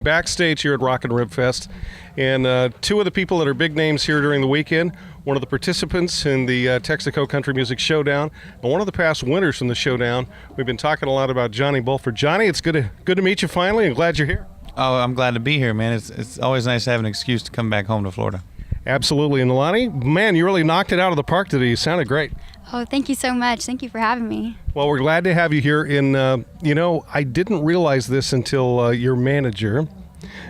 Backstage here at Ribfest, and two of the people that are big names here during the weekend, one of the participants in the Texaco Country Music Showdown, and one of the past winners from the Showdown. We've been talking a lot about Johnny Bulford. Johnny, it's good to meet you finally, and glad you're here. Oh, I'm glad to be here, man. It's always nice to have an excuse to come back home to Florida. Absolutely. And Nalani, man, you really knocked it out of the park today. You sounded great. Oh, thank you so much. Thank you for having me. Well, we're glad to have you here. And, I didn't realize this until your manager.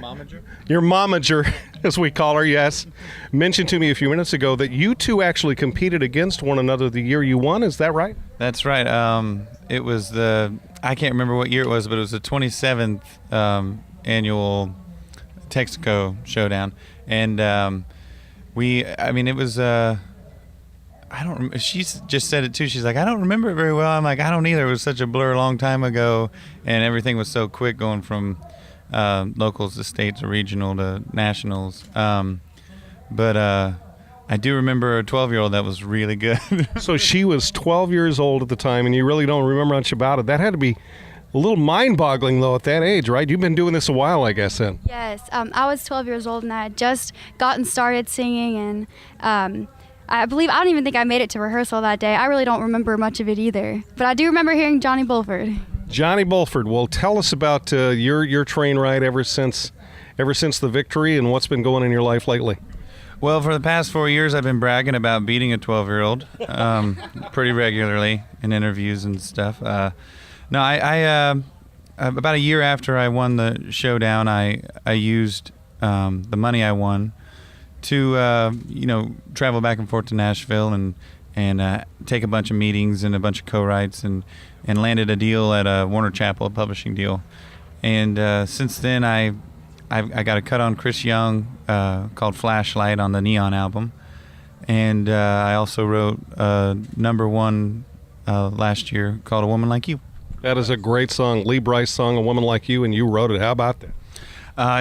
Momager? Your momager, as we call her, yes, mentioned to me a few minutes ago that you two actually competed against one another the year you won. Is that right? That's right. It was I can't remember what year it was, but it was the 27th annual Texaco Showdown. And it was... I don't remember. She just said it too. She's like, I don't remember it very well. I'm like, I don't either. It was such a blur a long time ago, and everything was so quick going from locals to state to regional to nationals. But I do remember a 12-year-old that was really good. So she was 12 years old at the time, and you really don't remember much about it. That had to be a little mind-boggling, though, at that age, right? You've been doing this a while, I guess, then. Yes. I was 12 years old, and I had just gotten started singing, and I don't even think I made it to rehearsal that day. I really don't remember much of it either. But I do remember hearing Johnny Bulford. Johnny Bulford. Well, tell us about your train ride ever since the victory and what's been going in your life lately. Well, for the past 4 years, I've been bragging about beating a 12-year-old pretty regularly in interviews and stuff. I about a year after I won the Showdown, I used the money I won to travel back and forth to Nashville and take a bunch of meetings and a bunch of co-writes and landed a deal at Warner Chappell, a publishing deal. And since then, I got a cut on Chris Young called Flashlight on the Neon album, and I also wrote number one last year called A Woman Like You. That is a great song, Lee Bryce song, A Woman Like You, and you wrote it. How about that?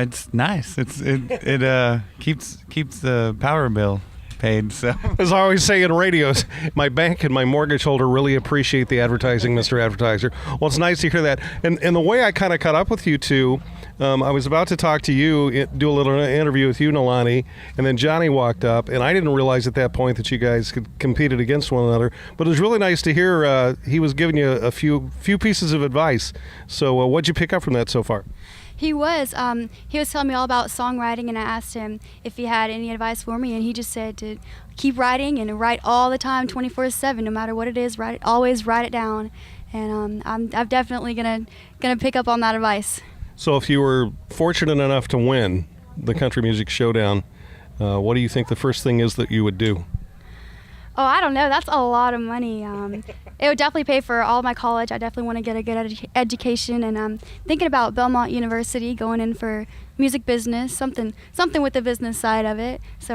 It's nice. It keeps the power bill paid. So, as I always say in radios, my bank and my mortgage holder really appreciate the advertising, Mr. Advertiser. Well, it's nice to hear that. And the way I kind of caught up with you two, I was about to talk to you, do a little interview with you, Nalani, and then Johnny walked up, and I didn't realize at that point that you guys competed against one another. But it was really nice to hear he was giving you a few pieces of advice. So what'd you pick up from that so far? He was telling me all about songwriting, and I asked him if he had any advice for me, and he just said to keep writing and write all the time, 24/7, no matter what it is. Always write it down, and I'm definitely gonna pick up on that advice. So, if you were fortunate enough to win the Country Music Showdown, what do you think the first thing is that you would do? Oh, I don't know. That's a lot of money. It would definitely pay for all my college. I definitely want to get a good education, and I'm thinking about Belmont University, going in for music business, something with the business side of it. So,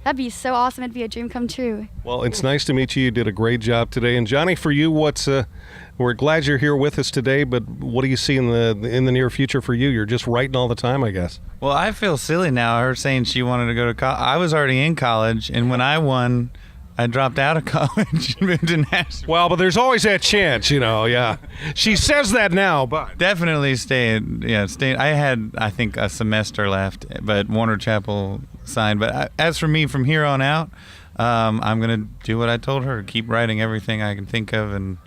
that'd be so awesome. It'd be a dream come true. Well, it's nice to meet you. You did a great job today. And Johnny, for you, we're glad you're here with us today, but what do you see in the near future for you? You're just writing all the time, I guess. Well, I feel silly now. Her saying she wanted to go to college. I was already in college, and when I won, I dropped out of college and moved to Nashville. Well, but there's always that chance, yeah. She says that now, but definitely stay. I had, I think, a semester left, but Warner Chappell signed. But as for me, from here on out, I'm gonna do what I told her: keep writing everything I can think of, and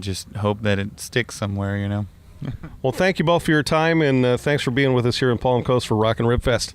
just hope that it sticks somewhere, Well, thank you both for your time, and thanks for being with us here in Palm Coast for Rockin' Ribfest.